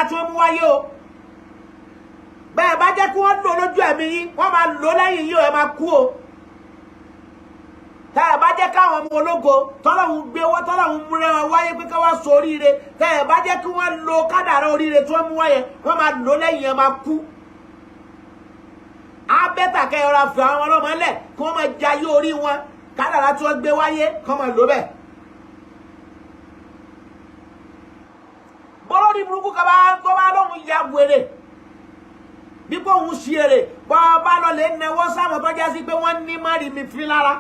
tí wọ́n mú wáyé o bẹ́ẹ̀ bá jẹ́ kí wọ́n lò lójú ẹ̀mí yín wọ́n máa lò lẹ́yìn yín o ẹ máa kú o tẹ́ ẹ bá jẹ́ káwọn ọmọ ológo tọ́lọ́hun gbé wọ́n tọ́lọ́hun múra wọn wáyé pé ká wá sọ oríire tẹ́ ẹ bá jẹ́ kí wọ́n lo kádàrá oríire tí wọ́n mú wáyé wọ́n máa lò lẹ́yìn ẹ máa kú abẹ́tà kẹyọra fi àwọn ọlọ́mọ lẹ̀ kí wọ́n máa jayé orí wọn kádàrá tí wọ́n gbé wáyé kí wọ́n máa lò bẹ́ẹ̀. bọ́lọ́dì burúkú kaba tó bá lóhun ya wèrè bí kò ń ṣe èrè bọ́ bá lọ lè nẹwọ́ sáwọn tó jásí pé wọ́n ní má rí mi fi lára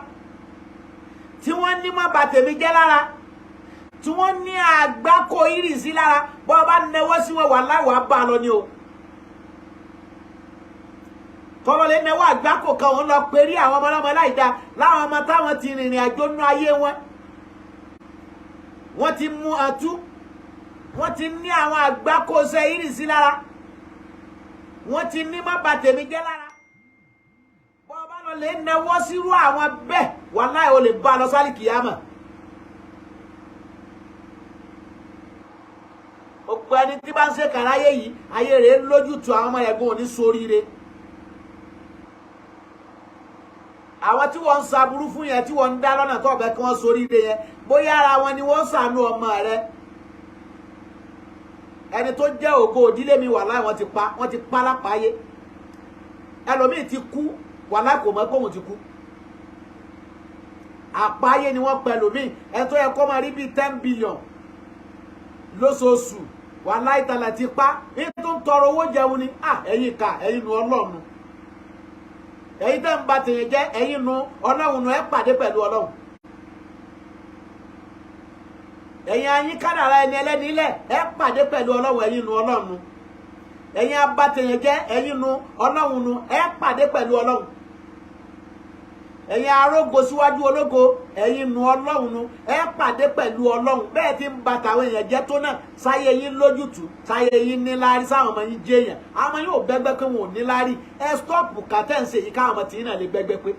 tí wọ́n ní má bà tèmi jẹ́ lára tí wọ́n ní àgbákò ìrìsí lára bọ́ bá nẹwọ́ sí wọn wà láwàá bá lọ ni o tọ́lọ́ lè nẹwọ́ àgbákò kan òun lọ pé rí àwọn ọmọlọ́mọ láìda láwọn ọmọ táwọn ti rìnrìn àjò nú ayé wọn wọ́n ti mú àtú wọ́n ti ní àwọn àgbákò ṣe ìrìsí lára wọ́n ti ní má bà tèmi jẹ́ lára bọ́ bá lọ lè nẹwọ́ sírú àwọn bẹ́ẹ̀ wàláhì o lè bá lọ sálì kìyàmà òpó ẹni tí bá ń ṣe kàráyé yìí ayé rẹ̀ lójútu àwọn ọmọ ẹ̀gbọ́n òní sóríire àwọn tí wọ́n ń saburú fún yẹn tí wọ́n ń dá lọ́nà tó ọ̀bẹ kí wọ́n sóríire yẹn bóyá ara wọn ni wọ́n ṣàánú ọmọ rẹ̀ ẹni tó jẹ́ ògo òdílé mi wàláhì wọ́n ti pa lápáyé ẹlòmíì ti kú wàláhì kò mọ̀ pé òun ti kú àpáyé ni wọ́n pẹ̀lú mí ẹni tó yẹ kó máa rí bíi 10 billion lóṣooṣù wàláhì tàlà ti pa ní tó ń tọrọ owó jẹun ni ẹ̀yin ká ẹ̀yin nu ọlọ́run ẹ̀yin tẹ́ ń ba tèèyàn jẹ́ ẹ̀yin nu ọlọ́run nu ẹ pàdé pẹ̀lú ọlọ́run ẹ̀yin ayín kádàrá ẹni ẹlẹ́ni ilẹ̀ ẹ pàdé pẹ̀lú ọlọ́run ẹ̀yin nu ọlọ́run ẹ̀yin abatèèyàn jẹ́ ẹ̀yin nu ọlọ́run nu ẹ pàdé pẹ̀lú ọlọ́run ẹ̀yin arógo síwájú ológo ẹ̀yin nu ọlọ́run nu ẹ pàdé pẹ̀lú ọlọ́run bẹ́ẹ̀ tí ń ba tàwọn èèyàn jẹ́ tó náà sáyé yín lójútùú sáyé yín níláárí sáwọn ọmọ yín jẹ́yàn àwọn ọmọ yóò bẹ́gbẹ́ pé wọn ò níláárí ẹ stọ́ọ̀pù kàtẹ́ǹsì èyí káwọn ọmọ tìyín náà lè gbẹ́gbẹ́ pé